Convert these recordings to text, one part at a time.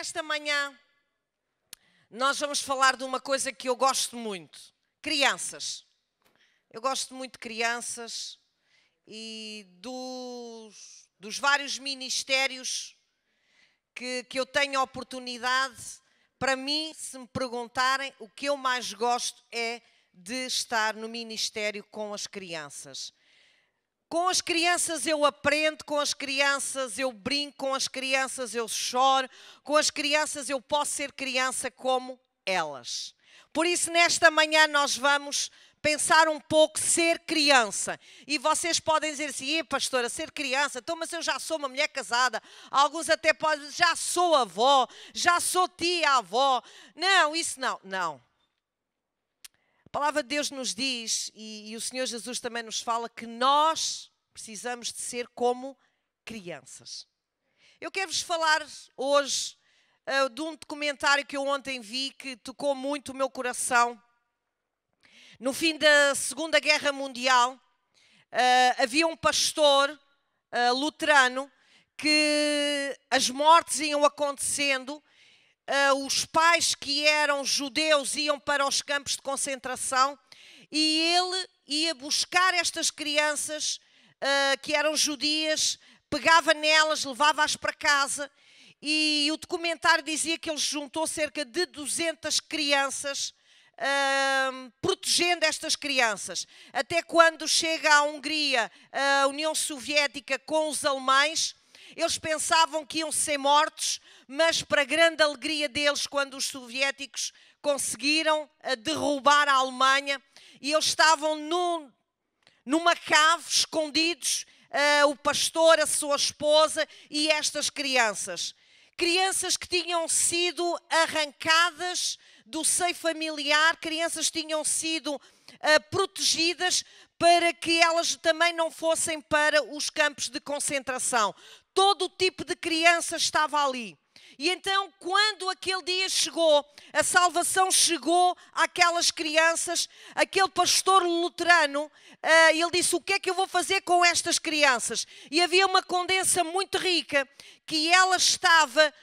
nesta manhã nós vamos falar de uma coisa que eu gosto muito: crianças. Eu gosto muito de crianças e dos vários ministérios que eu tenho a oportunidade. Para mim, se me perguntarem, o que eu mais gosto é de estar no ministério com as crianças. Com as crianças eu aprendo, com as crianças eu brinco, com as crianças eu choro, com as crianças eu posso ser criança como elas. Por isso, nesta manhã nós vamos pensar um pouco ser criança. E vocês podem dizer assim: pastora, ser criança, então, mas eu já sou uma mulher casada. Alguns até podem dizer: já sou avó, já sou tia-avó. Não, isso não, não. A palavra de Deus nos diz, e o Senhor Jesus também nos fala, que nós precisamos de ser como crianças. Eu quero-vos falar hoje de um documentário que eu ontem vi, que tocou muito o meu coração. No fim da Segunda Guerra Mundial, havia um pastor luterano que as mortes iam acontecendo. Os pais que eram judeus iam para os campos de concentração e ele ia buscar estas crianças que eram judias, pegava nelas, levava-as para casa, e o documentário dizia que ele juntou cerca de 200 crianças, protegendo estas crianças. Até quando chega à Hungria, a União Soviética com os alemães, eles pensavam que iam ser mortos, mas para grande alegria deles, quando os soviéticos conseguiram derrubar a Alemanha, e eles estavam numa cave, escondidos, o pastor, a sua esposa e estas crianças. Crianças que tinham sido arrancadas do seio familiar, crianças que tinham sido protegidas para que elas também não fossem para os campos de concentração. Todo o tipo de criança estava ali. E então, quando aquele dia chegou, a salvação chegou àquelas crianças, aquele pastor luterano, ele disse: o que é que eu vou fazer com estas crianças? E havia uma condensa muito rica, que ela estava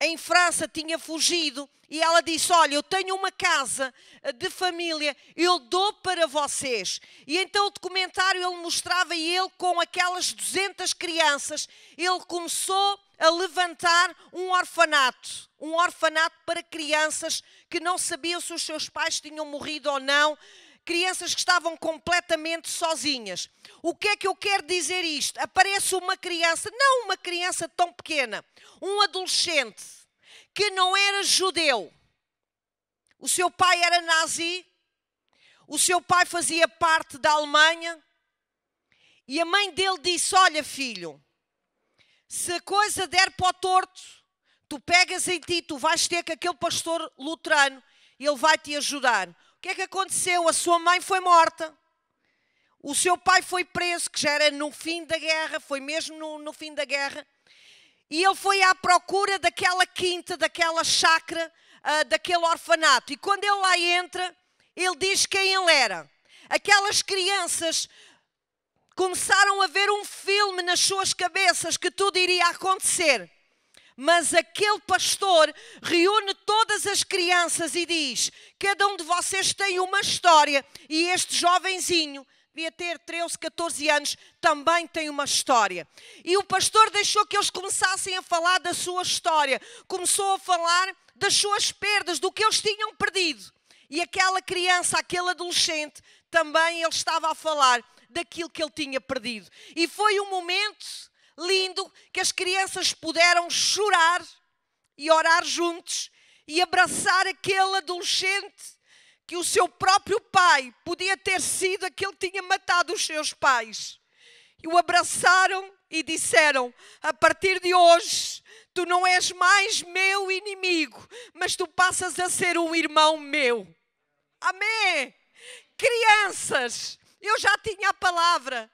em França, tinha fugido, e ela disse: olha, eu tenho uma casa de família, eu dou para vocês. E então o documentário ele mostrava, e ele com aquelas 200 crianças, ele começou a levantar um orfanato para crianças que não sabiam se os seus pais tinham morrido ou não, crianças que estavam completamente sozinhas. O que é que eu quero dizer isto? Aparece uma criança, não uma criança tão pequena, um adolescente que não era judeu. O seu pai era nazi, o seu pai fazia parte da Alemanha, e a mãe dele disse: olha, filho, se a coisa der para o torto, tu pegas em ti, tu vais ter com aquele pastor luterano, ele vai te ajudar. O que é que aconteceu? A sua mãe foi morta. O seu pai foi preso, que já era no fim da guerra, foi mesmo no fim da guerra. E ele foi à procura daquela quinta, daquela chácara, daquele orfanato. E quando ele lá entra, ele diz quem ele era. Aquelas crianças começaram a ver um filme nas suas cabeças que tudo iria acontecer. Mas aquele pastor reúne todas as crianças e diz: cada um de vocês tem uma história, e este jovenzinho, devia ter 13, 14 anos, também tem uma história. E o pastor deixou que eles começassem a falar da sua história. Começou a falar das suas perdas, do que eles tinham perdido. E aquela criança, aquele adolescente, também ele estava a falar daquilo que ele tinha perdido. E foi um momento lindo que as crianças puderam chorar e orar juntos e abraçar aquele adolescente que o seu próprio pai podia ter sido aquele que tinha matado os seus pais. E o abraçaram e disseram: a partir de hoje tu não és mais meu inimigo, mas tu passas a ser um irmão meu. Amém! Crianças, eu já tinha a palavra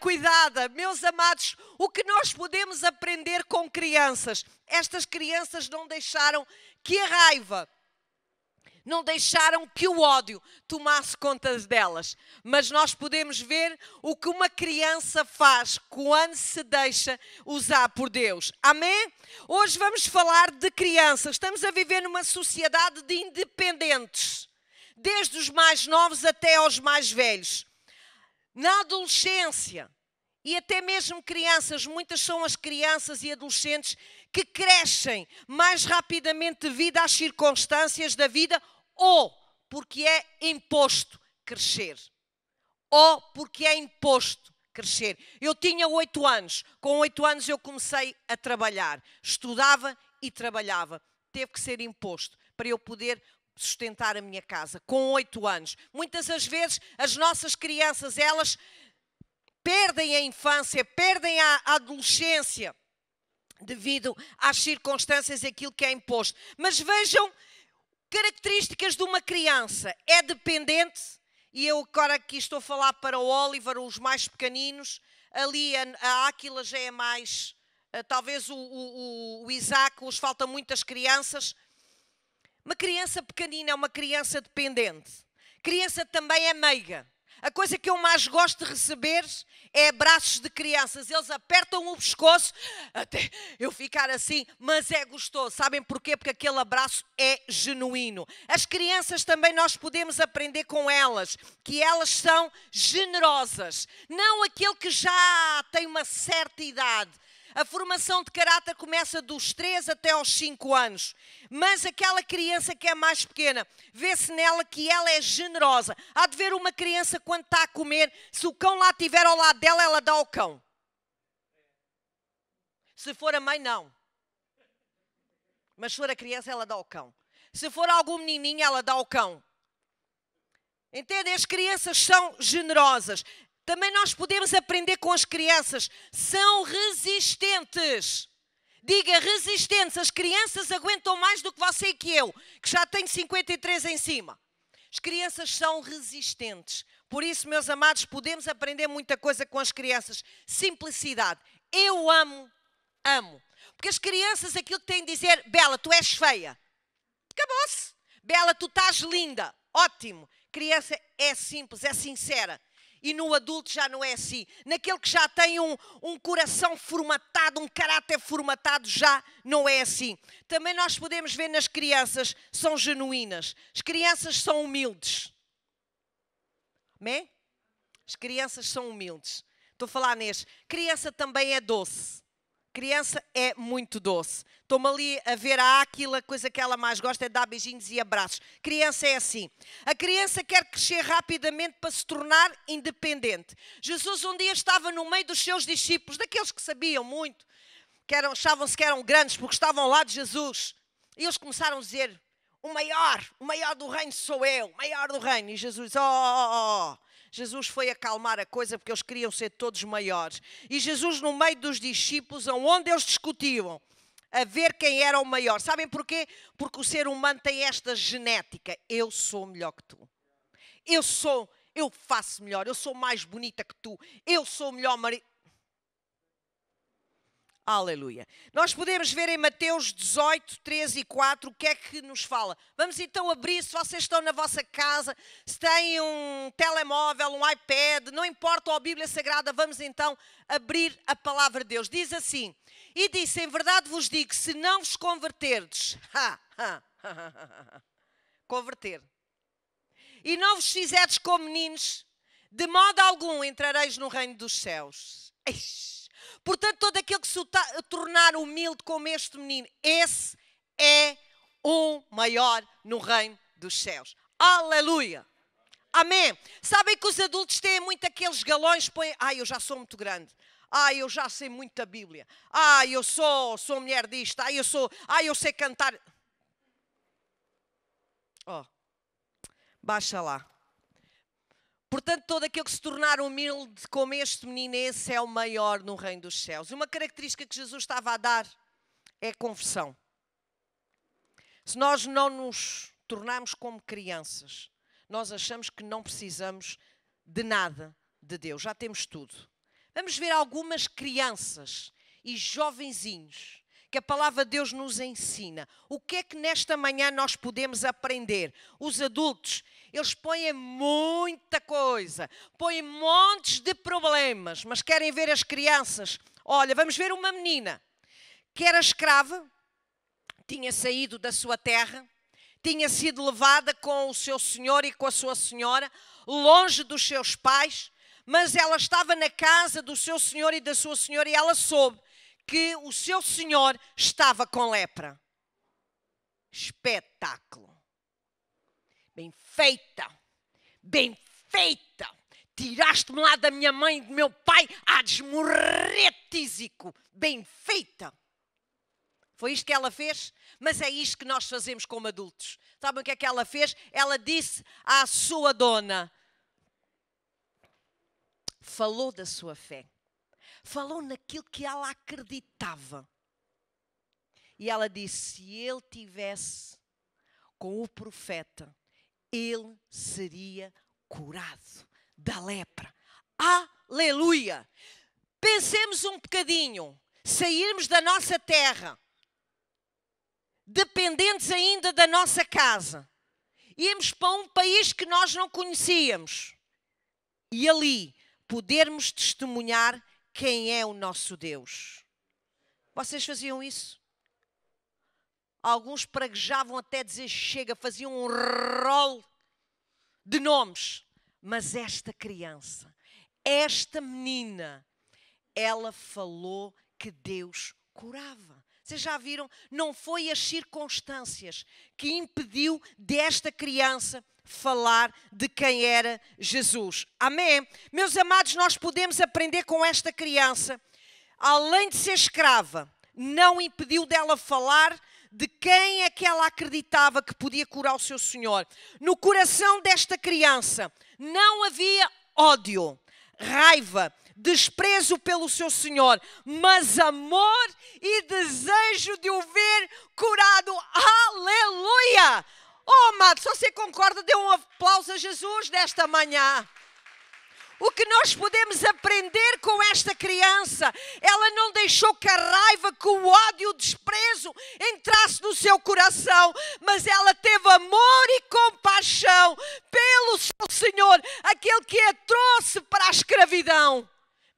cuidada. Meus amados, o que nós podemos aprender com crianças? Estas crianças não deixaram que a raiva, Não deixaram que o ódio tomasse conta delas. Mas nós podemos ver o que uma criança faz quando se deixa usar por Deus. Amém? Hoje vamos falar de crianças. Estamos a viver numa sociedade de independentes. Desde os mais novos até aos mais velhos. Na adolescência e até mesmo crianças, muitas são as crianças e adolescentes que crescem mais rapidamente devido às circunstâncias da vida ou porque é imposto crescer. Ou porque é imposto crescer. Eu tinha 8 anos. Com 8 anos eu comecei a trabalhar. Estudava e trabalhava. Teve que ser imposto para eu poder sustentar a minha casa. Com 8 anos. Muitas das vezes as nossas crianças, elas perdem a infância, perdem a adolescência devido às circunstâncias, aquilo que é imposto. Mas vejam, características de uma criança. É dependente, e eu agora aqui estou a falar para o Oliver, os mais pequeninos, ali a Áquila já é mais, talvez o Isaac, os faltam muitas crianças. Uma criança pequenina é uma criança dependente. Criança também é meiga. A coisa que eu mais gosto de receber é abraços de crianças. Eles apertam o pescoço, até eu ficar assim, mas é gostoso. Sabem porquê? Porque aquele abraço é genuíno. As crianças também nós podemos aprender com elas, que elas são generosas. Não aquele que já tem uma certa idade. A formação de caráter começa dos 3 até aos 5 anos. Mas aquela criança que é mais pequena, vê-se nela que ela é generosa. Há de ver uma criança quando está a comer, se o cão lá estiver ao lado dela, ela dá ao cão. Se for a mãe, não. Mas se for a criança, ela dá ao cão. Se for algum menininho, ela dá ao cão. Entendem? As crianças são generosas. Também nós podemos aprender com as crianças. São resistentes. Diga, resistentes. As crianças aguentam mais do que você e que eu, que já tenho 53 em cima. As crianças são resistentes. Por isso, meus amados, podemos aprender muita coisa com as crianças. Simplicidade. Eu amo. Porque as crianças, aquilo que têm de dizer, Bela, tu és feia. Acabou-se. Bela, tu estás linda. Ótimo. Criança é simples, é sincera. E no adulto já não é assim. Naquele que já tem um coração formatado, um caráter formatado, já não é assim. Também nós podemos ver nas crianças, são genuínas. As crianças são humildes. Amém? As crianças são humildes. Estou a falar neste. Criança também é doce. Criança é muito doce. Estou-me ali a ver a Áquila, a coisa que ela mais gosta é dar beijinhos e abraços. Criança é assim. A criança quer crescer rapidamente para se tornar independente. Jesus um dia estava no meio dos seus discípulos, daqueles que sabiam muito, achavam-se que eram grandes porque estavam lá de Jesus. E eles começaram a dizer, o maior do reino sou eu, o maior do reino. E Jesus, Jesus foi acalmar a coisa porque eles queriam ser todos maiores. E Jesus no meio dos discípulos, onde eles discutiam, a ver quem era o maior. Sabem porquê? Porque o ser humano tem esta genética. Eu sou melhor que tu. Eu faço melhor. Eu sou mais bonita que tu. Eu sou o melhor marido. Aleluia. Nós podemos ver em Mateus 18, 13 e 4 o que é que nos fala. Vamos então abrir, se vocês estão na vossa casa, se têm um telemóvel, um iPad, não importa, ou a Bíblia Sagrada, vamos então abrir a palavra de Deus. Diz assim, e disse, em verdade vos digo, se não vos converterdes, converter, e não vos fizerdes como meninos, de modo algum entrareis no reino dos céus. Portanto, todo aquele que se tornar humilde como este menino, esse é o maior no reino dos céus. Aleluia! Amém! Sabem que os adultos têm muito aqueles galões, põem, eu já sou muito grande. Eu já sei muito da Bíblia. Eu sou mulher disto. Eu sei cantar. Baixa lá. Portanto, todo aquele que se tornar humilde como este menino, esse é o maior no reino dos céus. Uma característica que Jesus estava a dar é a conversão. Se nós não nos tornarmos como crianças, nós achamos que não precisamos de nada de Deus. Já temos tudo. Vamos ver algumas crianças e jovenzinhos que a palavra de Deus nos ensina. O que é que nesta manhã nós podemos aprender? Os adultos, eles põem muita coisa, põem montes de problemas, mas querem ver as crianças. Olha, vamos ver uma menina que era escrava, tinha saído da sua terra, tinha sido levada com o seu senhor e com a sua senhora, longe dos seus pais, mas ela estava na casa do seu senhor e da sua senhora e ela soube que o seu senhor estava com lepra. Espetáculo. Bem feita. Bem feita. Tiraste-me lá da minha mãe e do meu pai, há de morrer tísico. Bem feita. Foi isto que ela fez? Mas é isto que nós fazemos como adultos. Sabem o que é que ela fez? Ela disse à sua dona, falou da sua fé. Falou naquilo que ela acreditava. E ela disse, se ele tivesse com o profeta, ele seria curado da lepra. Aleluia! Pensemos um bocadinho, sairmos da nossa terra, dependentes ainda da nossa casa, íamos para um país que nós não conhecíamos e ali podermos testemunhar quem é o nosso Deus. Vocês faziam isso? Alguns praguejavam até dizer chega, faziam um rol de nomes. Mas esta criança, esta menina, ela falou que Deus curava. Vocês já viram? Não foi as circunstâncias que impediu desta criança falar de quem era Jesus. Amém? Meus amados, nós podemos aprender com esta criança. Além de ser escrava, não impediu dela falar de quem é que ela acreditava que podia curar o seu Senhor. No coração desta criança não havia ódio, raiva, desprezo pelo seu Senhor, mas amor e desejo de o ver curado. Aleluia! Oh, amado, se você concorda, dê um aplauso a Jesus nesta manhã. O que nós podemos aprender com esta criança, ela não deixou que a raiva, que o ódio, o desprezo entrasse no seu coração, mas ela teve amor e compaixão pelo seu Senhor, aquele que a trouxe para a escravidão.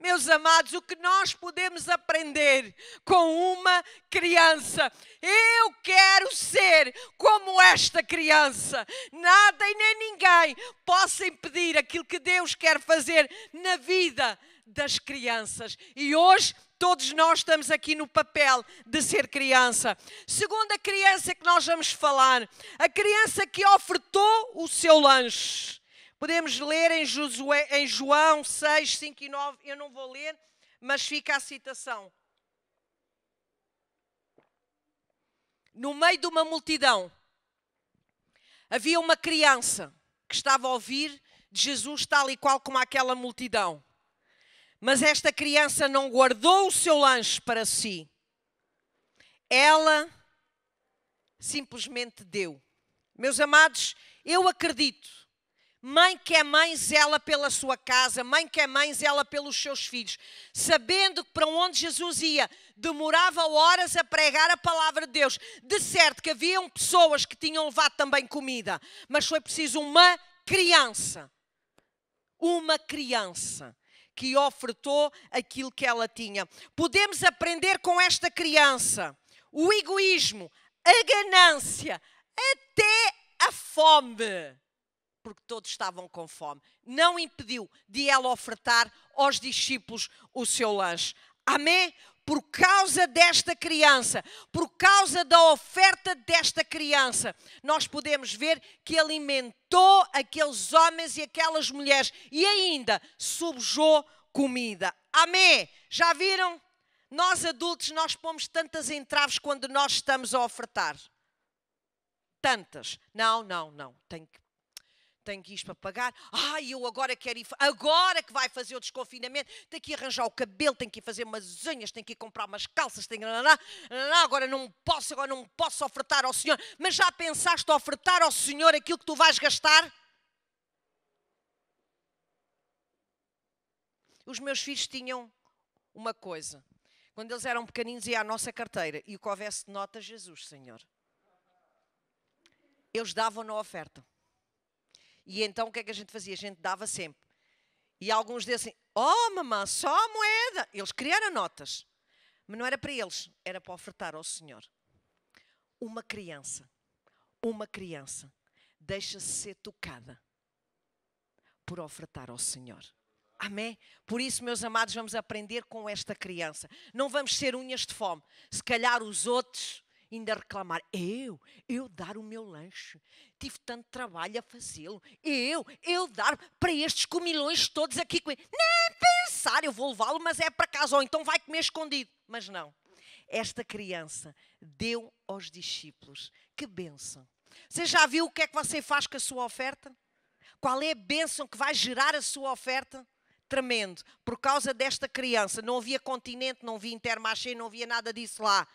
Meus amados, o que nós podemos aprender com uma criança? Eu quero ser como esta criança. Nada e nem ninguém possa impedir aquilo que Deus quer fazer na vida das crianças. E hoje todos nós estamos aqui no papel de ser criança. Segunda criança que nós vamos falar, a criança que ofertou o seu lanche. Podemos ler em João 6, 5 e 9. Eu não vou ler, mas fica a citação. No meio de uma multidão, havia uma criança que estava a ouvir de Jesus tal e qual como aquela multidão. Mas esta criança não guardou o seu lanche para si. Ela simplesmente deu. Meus amados, eu acredito. Mãe que é mãe zela pela sua casa, mãe que é mãe zela pelos seus filhos, sabendo que para onde Jesus ia, demorava horas a pregar a palavra de Deus. De certo que haviam pessoas que tinham levado também comida, mas foi preciso uma criança que ofertou aquilo que ela tinha. Podemos aprender com esta criança o egoísmo, a ganância, até a fome. Porque todos estavam com fome. Não impediu de ela ofertar aos discípulos o seu lanche. Amém? Por causa desta criança, por causa da oferta desta criança, nós podemos ver que alimentou aqueles homens e aquelas mulheres e ainda subjou comida. Amém? Já viram? Nós adultos, nós pomos tantas entraves quando nós estamos a ofertar. Tantas. Não. Tenho que ir para pagar. Eu agora quero ir. Agora que vai fazer o desconfinamento, tenho que ir arranjar o cabelo, tenho que ir fazer umas unhas, tenho que ir comprar umas calças, agora não posso ofertar ao Senhor. Mas já pensaste ofertar ao Senhor aquilo que tu vais gastar? Os meus filhos tinham uma coisa. Quando eles eram pequeninos, ia à nossa carteira e o que houvesse de nota, Jesus, Senhor. Eles davam na oferta. E então o que é que a gente fazia? A gente dava sempre. E alguns diziam assim, oh mamãe, só a moeda. Eles criaram notas. Mas não era para eles, era para ofertar ao Senhor. Uma criança deixa-se ser tocada por ofertar ao Senhor. Amém? Por isso, meus amados, vamos aprender com esta criança. Não vamos ser unhas de fome. Se calhar os outros ainda reclamar. Eu dar o meu lanche. Tive tanto trabalho a fazê-lo. Eu dar para estes comilões todos aqui. Nem pensar, eu vou levá-lo, mas é para casa. Ou então vai comer escondido. Mas não. Esta criança deu aos discípulos. Que bênção. Você já viu o que é que você faz com a sua oferta? Qual é a bênção que vai gerar a sua oferta? Tremendo. Por causa desta criança. Não havia Continente, não havia Intermarché, não havia nada disso lá.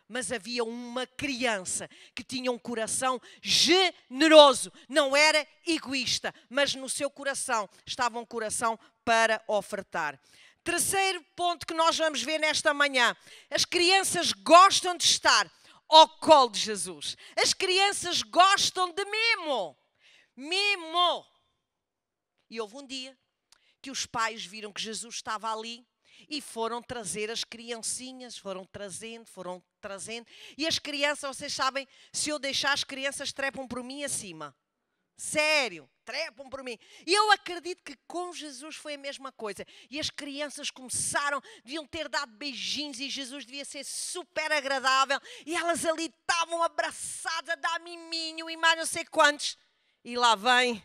Mas havia uma criança que tinha um coração generoso. Não era egoísta, mas no seu coração estava um coração para ofertar. Terceiro ponto que nós vamos ver nesta manhã. As crianças gostam de estar ao colo de Jesus. As crianças gostam de mimo. Mimo. E houve um dia que os pais viram que Jesus estava ali e foram trazer as criancinhas, foram trazendo. E as crianças, vocês sabem, se eu deixar as crianças trepam por mim acima. Sério, trepam por mim. E eu acredito que com Jesus foi a mesma coisa. E as crianças começaram, deviam ter dado beijinhos e Jesus devia ser super agradável. E elas ali estavam abraçadas a dar miminho e mais não sei quantos. E lá vem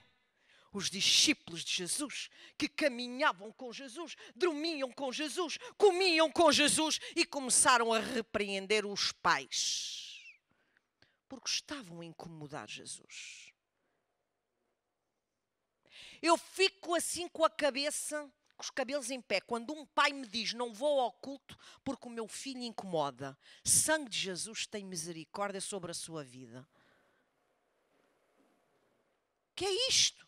os discípulos de Jesus, que caminhavam com Jesus, dormiam com Jesus, comiam com Jesus e começaram a repreender os pais. Porque estavam a incomodar Jesus. Eu fico assim com a cabeça, com os cabelos em pé, quando um pai me diz, não vou ao culto porque o meu filho incomoda. Sangue de Jesus tem misericórdia sobre a sua vida. Que é isto?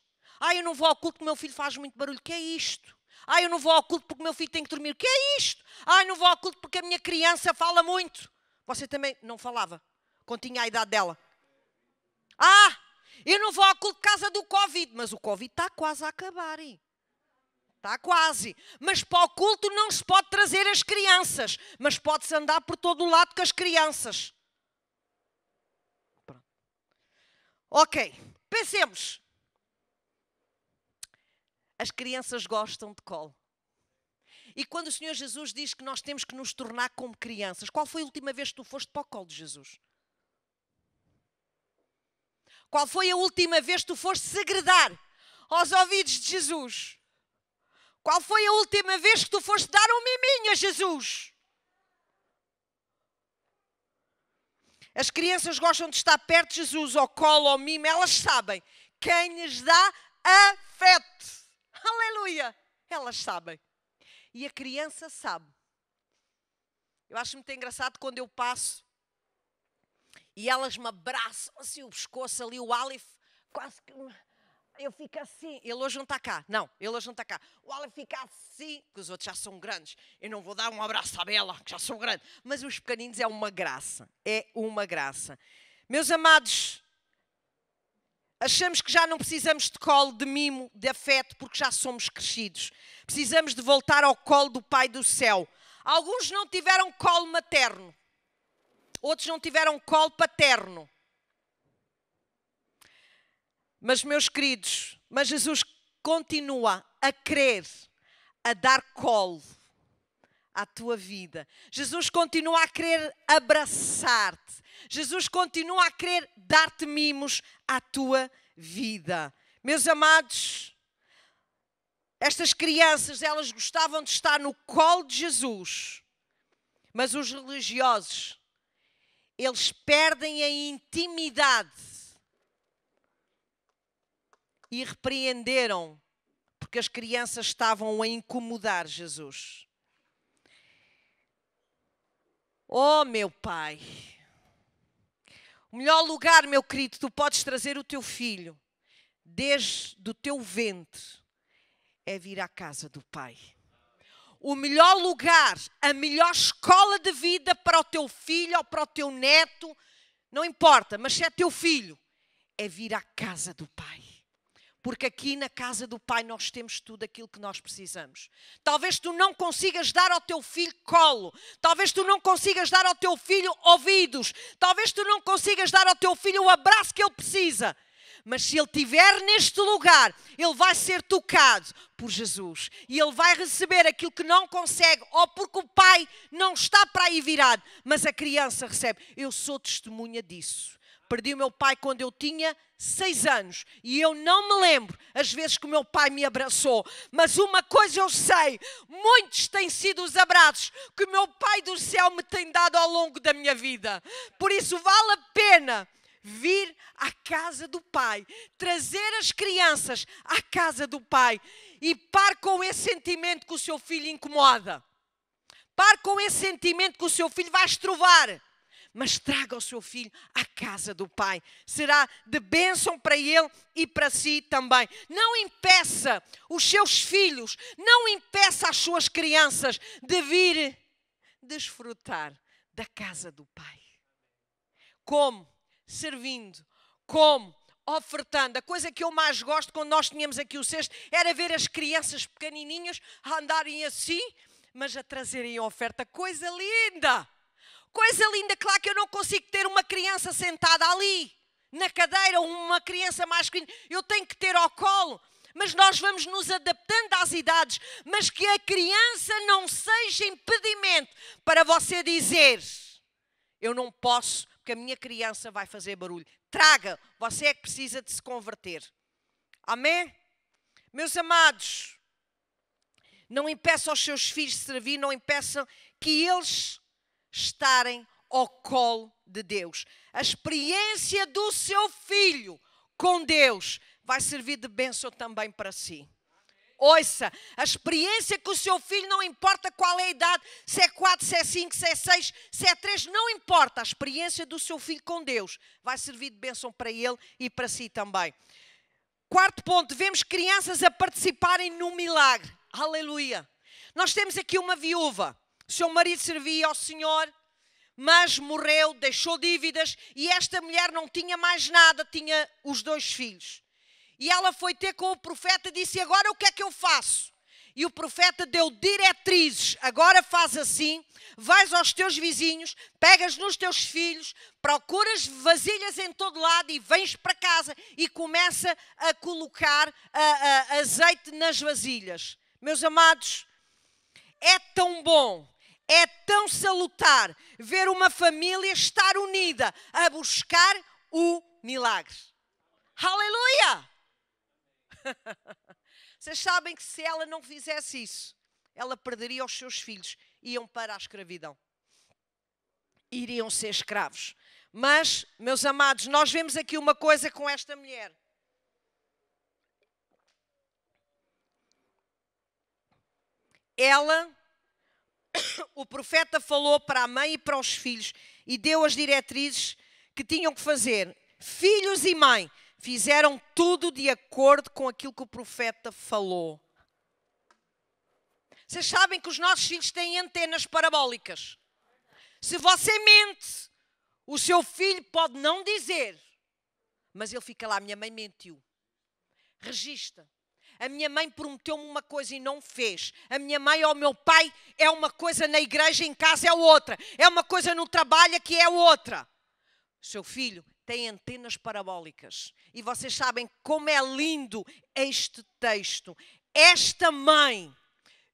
Eu não vou ao culto porque o meu filho faz muito barulho. Que é isto? Eu não vou ao culto porque o meu filho tem que dormir. Que é isto? Eu não vou ao culto porque a minha criança fala muito. Você também não falava, quando tinha a idade dela. Eu não vou ao culto por causa do Covid. Mas o Covid está quase a acabar. Hein? Está quase. Mas para o culto não se pode trazer as crianças. Mas pode-se andar por todo o lado com as crianças. Pronto. Ok, pensemos. As crianças gostam de colo. E quando o Senhor Jesus diz que nós temos que nos tornar como crianças, qual foi a última vez que tu foste para o colo de Jesus? Qual foi a última vez que tu foste segredar aos ouvidos de Jesus? Qual foi a última vez que tu foste dar um miminho a Jesus? As crianças gostam de estar perto de Jesus, ao colo, ao mimo, elas sabem quem lhes dá afeto. Aleluia! Elas sabem. E a criança sabe. Eu acho muito engraçado quando eu passo e elas me abraçam assim o pescoço ali, o Aleph, quase que eu fico assim. Ele hoje não está cá. Não, ele hoje não está cá. O Aleph fica assim, porque os outros já são grandes. Eu não vou dar um abraço à Bela, que já sou grande. Mas os pequeninos é uma graça. É uma graça. Meus amados, achamos que já não precisamos de colo, de mimo, de afeto, porque já somos crescidos. Precisamos de voltar ao colo do Pai do céu. Alguns não tiveram colo materno. Outros não tiveram colo paterno. Mas, meus queridos, mas Jesus continua a querer, a dar colo à tua vida. Jesus continua a querer abraçar-te. Jesus continua a querer dar-te mimos à tua vida. Meus amados, estas crianças, elas gostavam de estar no colo de Jesus. Mas os religiosos, eles perdem a intimidade e repreenderam porque as crianças estavam a incomodar Jesus. Oh, meu Pai, o melhor lugar, meu querido, tu podes trazer o teu filho desde o teu ventre é vir à casa do Pai. o melhor lugar, a melhor escola de vida para o teu filho ou para o teu neto, não importa, mas se é teu filho, é vir à casa do Pai. Porque aqui na casa do Pai nós temos tudo aquilo que nós precisamos. Talvez tu não consigas dar ao teu filho colo. Talvez tu não consigas dar ao teu filho ouvidos. Talvez tu não consigas dar ao teu filho o abraço que ele precisa. Mas se ele estiver neste lugar, ele vai ser tocado por Jesus. E ele vai receber aquilo que não consegue, ou porque o pai não está para aí virado. Mas a criança recebe. Eu sou testemunha disso. Perdi o meu pai quando eu tinha 6 anos. E eu não me lembro as vezes que o meu pai me abraçou. Mas uma coisa eu sei. Muitos têm sido os abraços que o meu Pai do céu me tem dado ao longo da minha vida. Por isso vale a pena vir à casa do Pai, trazer as crianças à casa do Pai e pare com esse sentimento que o seu filho incomoda. Pare com esse sentimento que o seu filho vai estrovar. Mas traga o seu filho à casa do Pai. Será de bênção para ele e para si também. Não impeça os seus filhos, não impeça as suas crianças de vir desfrutar da casa do Pai. Como? Servindo, como? Ofertando. A coisa que eu mais gosto quando nós tínhamos aqui o cesto era ver as crianças pequenininhas a andarem assim, mas a trazerem a oferta. Coisa linda! Coisa linda, claro que eu não consigo ter uma criança sentada ali, na cadeira, ou uma criança mais pequena. Eu tenho que ter ao colo. Mas nós vamos nos adaptando às idades. Mas que a criança não seja impedimento para você dizer: eu não posso, porque a minha criança vai fazer barulho. Traga, você é que precisa de se converter. Amém? Meus amados, não impeça os seus filhos de servir, não impeçam que eles estarem ao colo de Deus. A experiência do seu filho com Deus vai servir de bênção também para si. Ouça, a experiência que o seu filho, não importa qual é a idade, se é 4, se é 5, se é 6, se é 3, não importa. A experiência do seu filho com Deus vai servir de bênção para ele e para si também. Quarto ponto, vemos crianças a participarem no milagre. Aleluia. Nós temos aqui uma viúva. O seu marido servia ao Senhor, mas morreu, deixou dívidas e esta mulher não tinha mais nada, tinha os 2 filhos. E ela foi ter com o profeta e disse: agora o que é que eu faço? E o profeta deu diretrizes: agora faz assim, vais aos teus vizinhos, pegas nos teus filhos, procuras vasilhas em todo lado e vens para casa e começa a colocar azeite nas vasilhas. Meus amados, é tão bom, é tão salutar ver uma família estar unida a buscar o milagre. Aleluia! Vocês sabem que se ela não fizesse isso, ela perderia os seus filhos, iam para a escravidão. Iriam ser escravos. Mas, meus amados, nós vemos aqui uma coisa com esta mulher. Ela, o profeta falou para a mãe e para os filhos e deu as diretrizes que tinham que fazer. Filhos e mãe fizeram tudo de acordo com aquilo que o profeta falou. Vocês sabem que os nossos filhos têm antenas parabólicas. Se você mente, o seu filho pode não dizer, mas ele fica lá: minha mãe mentiu. Registra. A minha mãe prometeu-me uma coisa e não fez. A minha mãe ou o meu pai é uma coisa na igreja, em casa é outra. É uma coisa no trabalho que é outra. O seu filho tem antenas parabólicas. E vocês sabem como é lindo este texto. Esta mãe,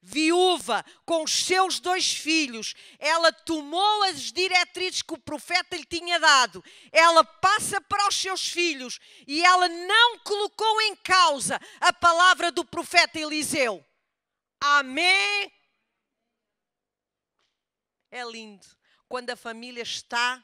viúva, com os seus 2 filhos, ela tomou as diretrizes que o profeta lhe tinha dado. Ela passa para os seus filhos e ela não colocou em causa a palavra do profeta Eliseu. Amém? É lindo quando a família está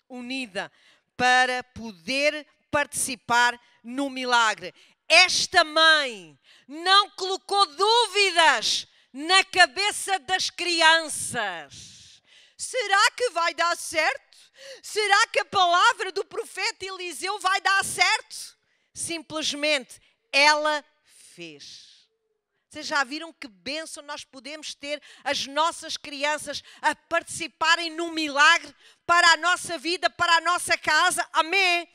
unida para poder participar no milagre. Esta mãe não colocou dúvidas na cabeça das crianças. Será que vai dar certo? Será que a palavra do profeta Eliseu vai dar certo? Simplesmente ela fez. Vocês já viram que bênção nós podemos ter as nossas crianças a participarem num milagre para a nossa vida, para a nossa casa? Amém?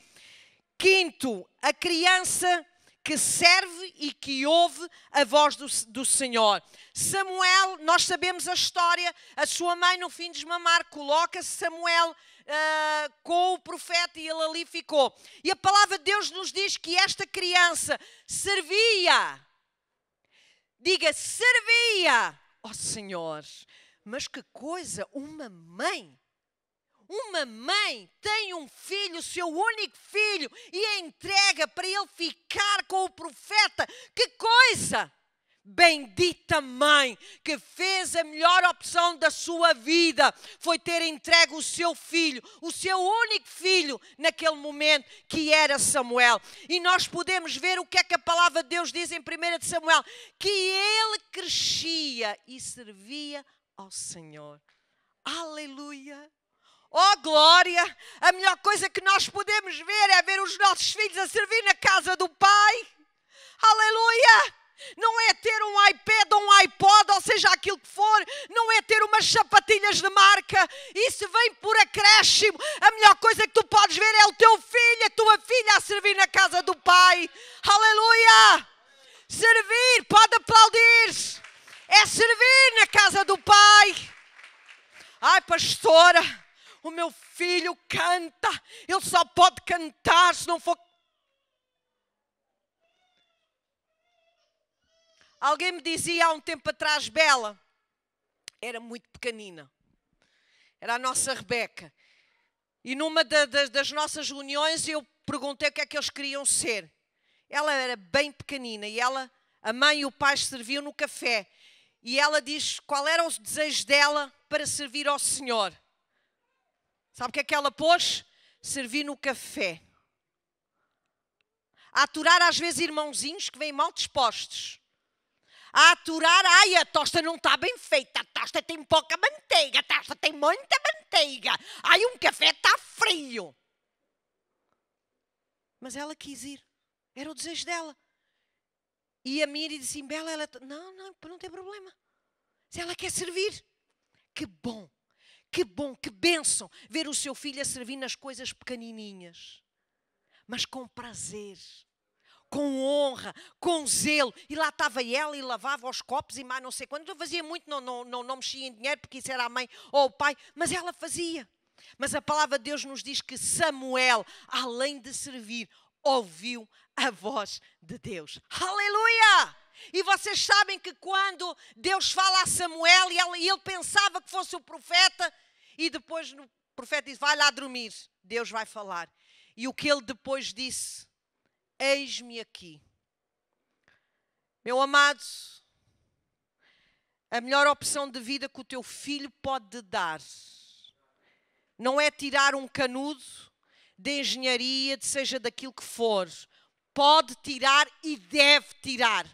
Quinto, a criança que serve e que ouve a voz do Senhor. Samuel, nós sabemos a história, a sua mãe no fim de desmamar coloca Samuel com o profeta e ele ali ficou. E a palavra de Deus nos diz que esta criança servia. Diga, servia ao Senhor. Mas que coisa, uma mãe tem um filho, o seu único filho, e a entrega para ele ficar com o profeta. Que coisa! Bendita mãe que fez a melhor opção da sua vida, foi ter entregue o seu filho, o seu único filho naquele momento, que era Samuel. E nós podemos ver o que é que a palavra de Deus diz em 1 de Samuel, que ele crescia e servia ao Senhor. Aleluia! Oh glória! A melhor coisa que nós podemos ver é ver os nossos filhos a servir na casa do Pai. Aleluia! Não é ter um iPad ou um iPod, ou seja, aquilo que for. Não é ter umas sapatilhas de marca. Isso vem por acréscimo. A melhor coisa que tu podes ver é o teu filho, a tua filha a servir na casa do Pai. Aleluia! Servir, pode aplaudir. É servir na casa do Pai. Ai, pastora, o meu filho canta. Ele só pode cantar se não for... Alguém me dizia há um tempo atrás, Bela, era muito pequenina, era a nossa Rebeca. E numa das nossas reuniões eu perguntei o que é que eles queriam ser. Ela era bem pequenina e a mãe e o pai serviam no café. E ela diz qual era os desejos dela para servir ao Senhor. Sabe o que é que ela pôs? Servir no café. A aturar às vezes irmãozinhos que vêm mal dispostos. A aturar, ai, a tosta não está bem feita, a tosta tem pouca manteiga, a tosta tem muita manteiga, ai, um café está frio. Mas ela quis ir, era o desejo dela. E a Miri disse assim, Bela, ela, não tem problema. Se ela quer servir, que bom, que bênção ver o seu filho a servir nas coisas pequenininhas, mas com prazer. Com honra, com zelo. E lá estava ela e lavava os copos e mais não sei quando. Eu fazia muito, não mexia em dinheiro porque isso era a mãe ou o pai. Mas ela fazia. Mas a palavra de Deus nos diz que Samuel, além de servir, ouviu a voz de Deus. Aleluia! E vocês sabem que quando Deus fala a Samuel e ele pensava que fosse o profeta e depois o profeta diz, vai lá dormir. Deus vai falar. E o que ele depois disse... Eis-me aqui. Meu amado, a melhor opção de vida que o teu filho pode dar não é tirar um canudo de engenharia, seja daquilo que for. Pode tirar e deve tirar.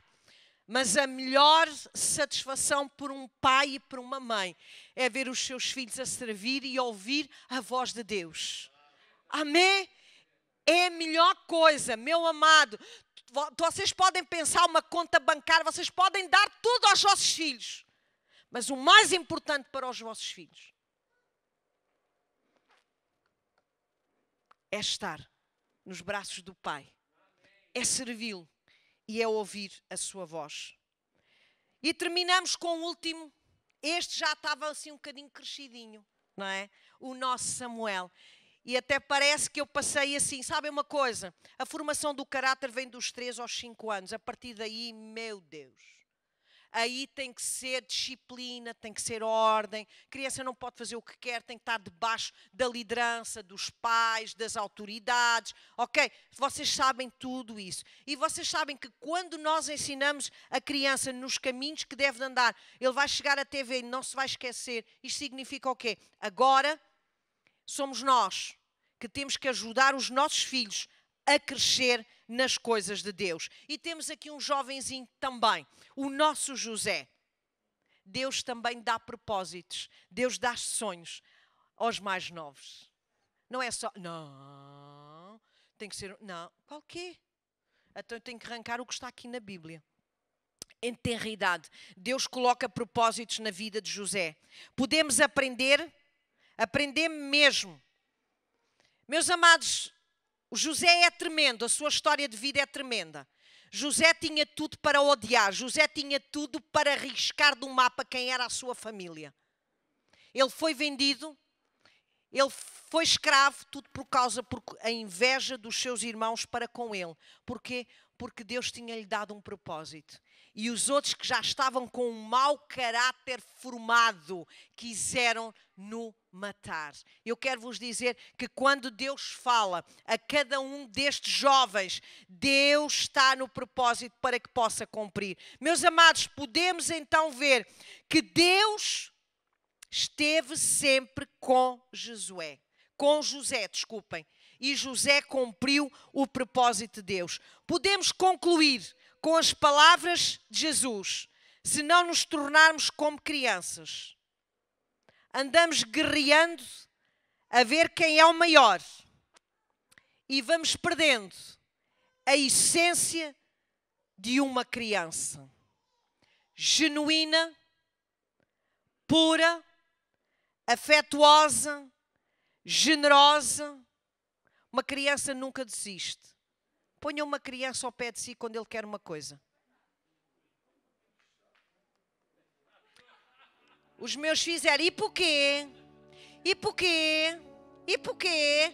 Mas a melhor satisfação por um pai e por uma mãe é ver os seus filhos a servir e ouvir a voz de Deus. Amém? É a melhor coisa, meu amado. Vocês podem pensar uma conta bancária, vocês podem dar tudo aos vossos filhos. Mas o mais importante para os vossos filhos é estar nos braços do Pai. É servi-lo e é ouvir a sua voz. E terminamos com o último. Este já estava assim um bocadinho crescidinho, não é? O nosso Samuel. E até parece que eu passei assim, sabem uma coisa? A formação do caráter vem dos 3 aos 5 anos. A partir daí, meu Deus, aí tem que ser disciplina, tem que ser ordem. A criança não pode fazer o que quer, tem que estar debaixo da liderança dos pais, das autoridades. Ok? Vocês sabem tudo isso. E vocês sabem que quando nós ensinamos a criança nos caminhos que deve andar, ele vai chegar à TV e não se vai esquecer. Isto significa o quê? Agora... somos nós que temos que ajudar os nossos filhos a crescer nas coisas de Deus. E temos aqui um jovenzinho também, o nosso José. Deus também dá propósitos, Deus dá sonhos aos mais novos. Não é só, não, tem que ser, não, qual quê? Então eu tenho que arrancar o que está aqui na Bíblia. em tenra idade. Deus coloca propósitos na vida de José. Podemos aprender mesmo. Meus amados, o José é tremendo, a sua história de vida é tremenda. José tinha tudo para odiar, José tinha tudo para riscar do mapa quem era a sua família. Ele foi vendido, ele foi escravo, tudo por causa da inveja dos seus irmãos para com ele. Porquê? Porque Deus tinha-lhe dado um propósito. E os outros que já estavam com um mau caráter formado, quiseram no matar. Eu quero vos dizer que quando Deus fala a cada um destes jovens, Deus está no propósito para que possa cumprir. Meus amados, podemos então ver que Deus esteve sempre com José, e José cumpriu o propósito de Deus. Podemos concluir com as palavras de Jesus: se não nos tornarmos como crianças, andamos guerreando a ver quem é o maior e vamos perdendo a essência de uma criança genuína, pura, afetuosa, generosa. Uma criança nunca desiste. Ponha uma criança ao pé de si quando ele quer uma coisa. Os meus filhos eram: e porquê? E porquê? E porquê?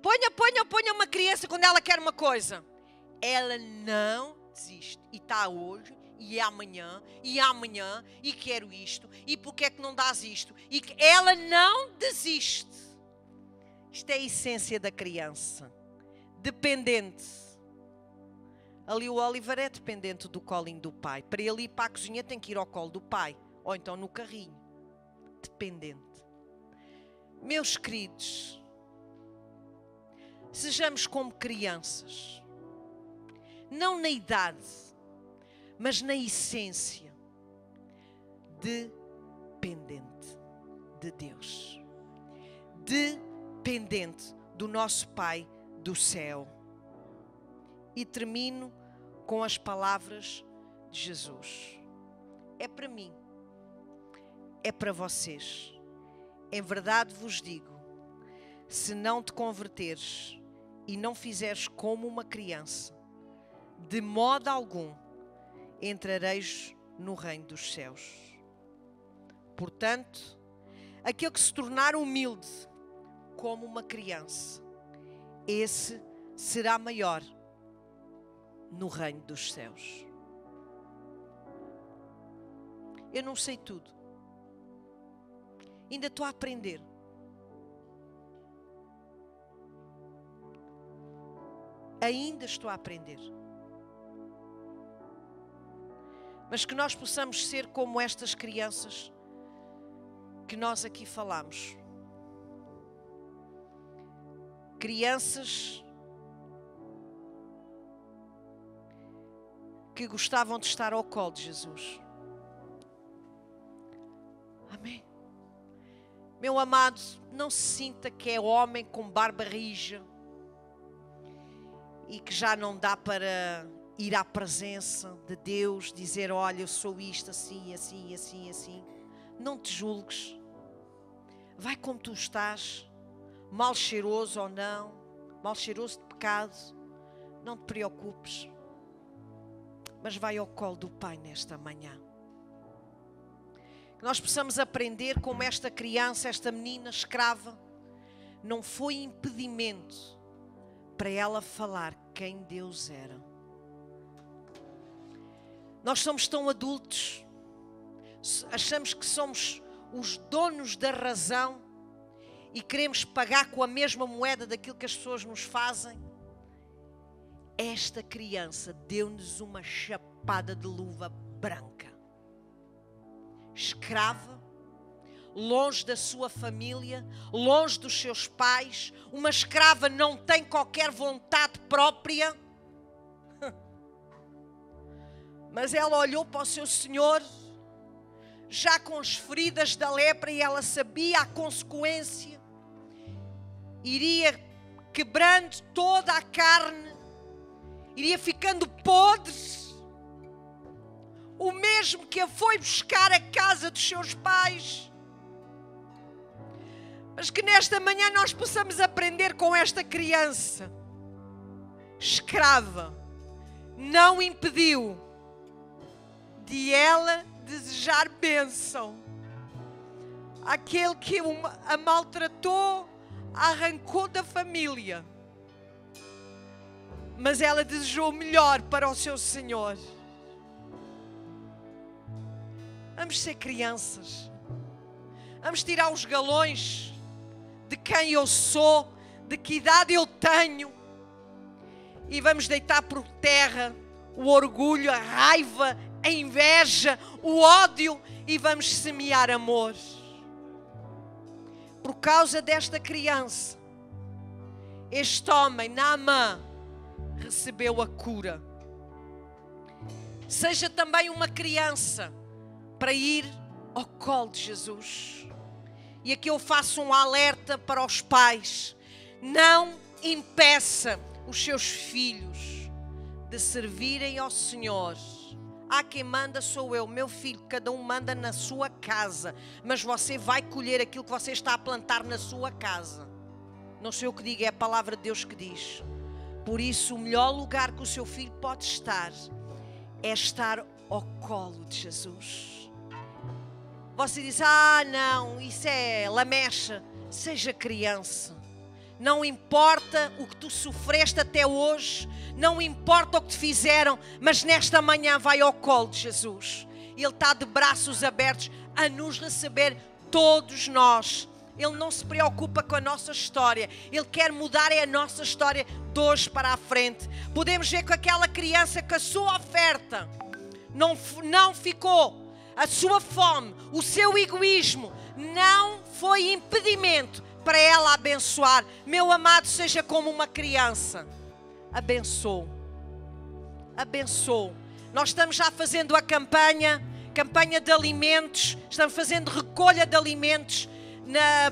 Ponha uma criança quando ela quer uma coisa. Ela não desiste. E está hoje, e amanhã, e quero isto. E porquê é que não dás isto? E que ela não desiste. Isto é a essência da criança. Dependente. Ali o Oliver é dependente do colinho do pai. Para ele ir para a cozinha tem que ir ao colo do pai. Ou então no carrinho. Dependente. Meus queridos, sejamos como crianças. Não na idade, mas na essência. Dependente de Deus. Dependente do nosso Pai do céu. E termino com as palavras de Jesus. É para mim. É para vocês. Em verdade vos digo, se não te converteres e não fizeres como uma criança, de modo algum entrareis no reino dos céus. Portanto, aquele que se tornar humilde como uma criança, esse será maior no reino dos céus. Eu não sei tudo. Ainda estou a aprender. Ainda estou a aprender. Mas que nós possamos ser como estas crianças que nós aqui falamos. Crianças que gostavam de estar ao colo de Jesus. Amém. Meu amado, não se sinta que é homem com barba rija e que já não dá para ir à presença de Deus, dizer: olha, eu sou isto, assim, assim, assim, assim. Não te julgues. Vai como tu estás, mal cheiroso ou não, mal cheiroso de pecado. Não te preocupes. Mas vai ao colo do Pai nesta manhã. Que nós possamos aprender como esta criança, esta menina escrava, não foi impedimento para ela falar quem Deus era. Nós somos tão adultos, achamos que somos os donos da razão e queremos pagar com a mesma moeda daquilo que as pessoas nos fazem. Esta criança deu-nos uma chapada de luva branca. Escrava, longe da sua família, longe dos seus pais. Uma escrava não tem qualquer vontade própria. Mas ela olhou para o seu senhor, já com as feridas da lepra, e ela sabia a consequência. Iria quebrando toda a carne, iria ficando podre. o mesmo que a foi buscar à casa dos seus pais. Mas que nesta manhã nós possamos aprender com esta criança escrava. Não impediu de ela desejar bênção. Aquele que a maltratou, a arrancou da família. Mas ela desejou o melhor para o seu Senhor. Vamos ser crianças. Vamos tirar os galões de quem eu sou, de que idade eu tenho. E vamos deitar por terra o orgulho, a raiva, a inveja, o ódio. E vamos semear amor. Por causa desta criança, este homem, Naamã, recebeu a cura. Seja também uma criança para ir ao colo de Jesus. E aqui eu faço um alerta para os pais. Não impeça os seus filhos de servirem ao Senhor. Quem manda sou eu, meu filho, cada um manda na sua casa, mas você vai colher aquilo que você está a plantar na sua casa. Não sei o que digo, é a palavra de Deus que diz. Por isso, o melhor lugar que o seu filho pode estar é estar ao colo de Jesus. Você diz, não, isso é lamecha. Seja criança. Não importa o que tu sofreste até hoje, não importa o que te fizeram, mas nesta manhã vai ao colo de Jesus. Ele está de braços abertos a nos receber todos nós. Ele não se preocupa com a nossa história. Ele quer mudar a nossa história de hoje para a frente. Podemos ver com aquela criança que a sua oferta não ficou. A sua fome, o seu egoísmo não foi impedimento para ela abençoar. Meu amado, seja como uma criança. Abençoe. Abençoe. Nós estamos já fazendo a campanha de alimentos. Estamos fazendo recolha de alimentos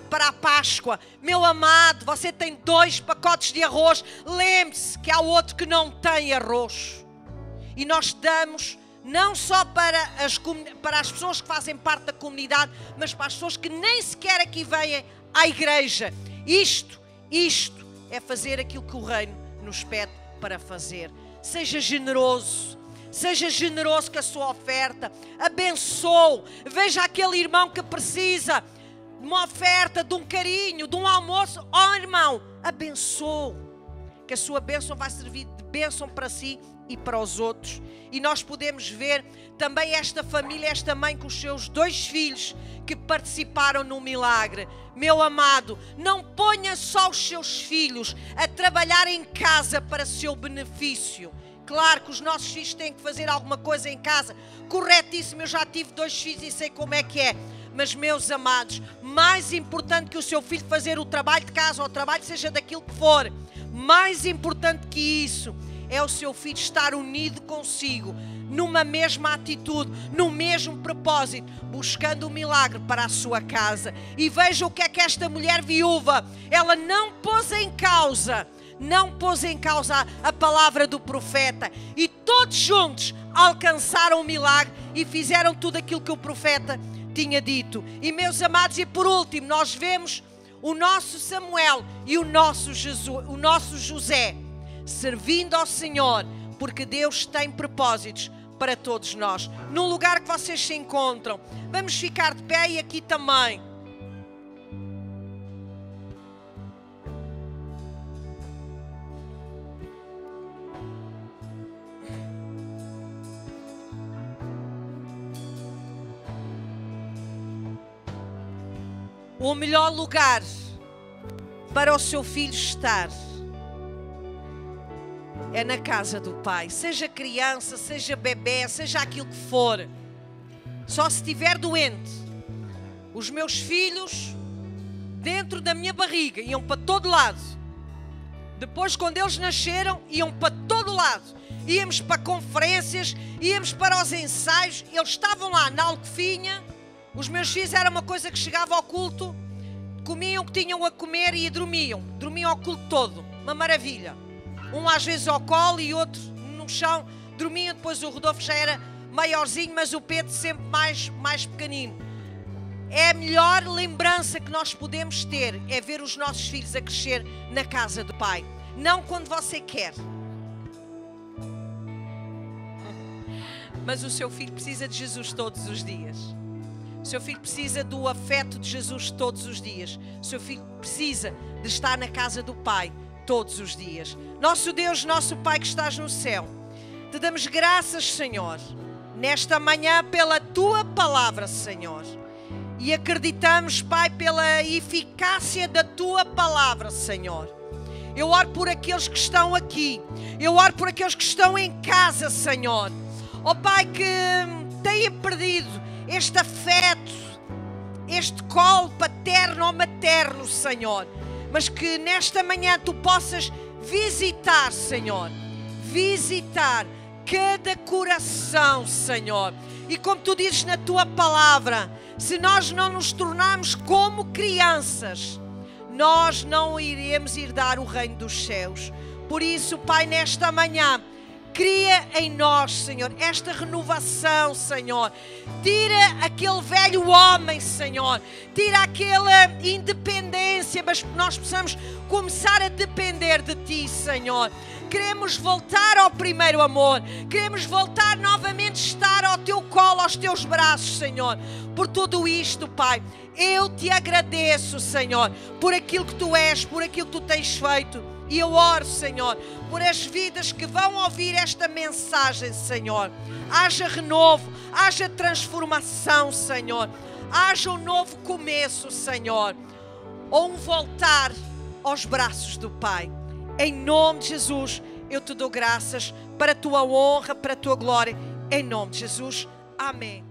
para a Páscoa. Meu amado, você tem 2 pacotes de arroz. Lembre-se que há outro que não tem arroz. E nós damos não só para as pessoas que fazem parte da comunidade, mas para as pessoas que nem sequer aqui vêm à igreja. Isto é fazer aquilo que o reino nos pede para fazer. Seja generoso com a sua oferta. Abençoe. Veja aquele irmão que precisa de uma oferta, de um carinho, de um almoço. Irmão, abençoe. Que a sua bênção vai servir de bênção para si e para os outros. E nós podemos ver também esta família, esta mãe com os seus 2 filhos que participaram no milagre. Meu amado, não ponha só os seus filhos a trabalhar em casa para seu benefício. Claro que os nossos filhos têm que fazer alguma coisa em casa. Corretíssimo, eu já tive 2 filhos e sei como é que é. Mas, meus amados, mais importante que o seu filho fazer o trabalho de casa ou o trabalho seja daquilo que for, mais importante que isso é o seu filho estar unido consigo, numa mesma atitude, no mesmo propósito, buscando o milagre para a sua casa. E veja o que é que esta mulher viúva, ela não pôs em causa a palavra do profeta. E todos juntos alcançaram o milagre e fizeram tudo aquilo que o profeta tinha dito. E, meus amados, e por último, nós vemos o nosso Samuel e o nosso José servindo ao Senhor, porque Deus tem propósitos para todos nós. No lugar que vocês se encontram, vamos ficar de pé e aqui também. O melhor lugar para o seu filho estar é na casa do Pai. Seja criança, seja bebê, seja aquilo que for. Só se estiver doente. Os meus filhos, dentro da minha barriga, iam para todo lado. Depois, quando eles nasceram, iam para todo lado. Íamos para conferências, íamos para os ensaios. Eles estavam lá na Alcofinha. Os meus filhos era uma coisa que chegava ao culto, comiam o que tinham a comer e dormiam. Dormiam ao culto todo. Uma maravilha. Um às vezes ao colo e outro no chão. Dormiam, depois o Rodolfo já era maiorzinho, mas o Pedro sempre mais pequenino. É a melhor lembrança que nós podemos ter, é ver os nossos filhos a crescer na casa do Pai. Não quando você quer. Mas o seu filho precisa de Jesus todos os dias. O seu filho precisa do afeto de Jesus todos os dias. O seu filho precisa de estar na casa do Pai todos os dias. Nosso Deus, nosso Pai que estás no céu, te damos graças, Senhor, nesta manhã pela Tua palavra, Senhor. E acreditamos, Pai, pela eficácia da Tua palavra, Senhor. Eu oro por aqueles que estão aqui. Eu oro por aqueles que estão em casa, Senhor. Ó Pai, que têm perdido este afeto, este colo paterno ou materno, Senhor. Mas que nesta manhã Tu possas visitar, Senhor. Visitar cada coração, Senhor. E como Tu dizes na Tua palavra, se nós não nos tornarmos como crianças, nós não iremos herdar o reino dos céus. Por isso, Pai, nesta manhã, cria em nós, Senhor, esta renovação, Senhor. Tira aquele velho homem, Senhor. Tira aquela independência, mas que nós possamos começar a depender de Ti, Senhor. Queremos voltar ao primeiro amor. Queremos voltar novamente a estar ao Teu colo, aos Teus braços, Senhor. Por tudo isto, Pai, eu Te agradeço, Senhor, por aquilo que Tu és, por aquilo que Tu tens feito. E eu oro, Senhor, por as vidas que vão ouvir esta mensagem, Senhor. Haja renovo, haja transformação, Senhor. Haja um novo começo, Senhor. Ou um voltar aos braços do Pai. Em nome de Jesus, eu Te dou graças para a Tua honra, para a Tua glória. Em nome de Jesus. Amém.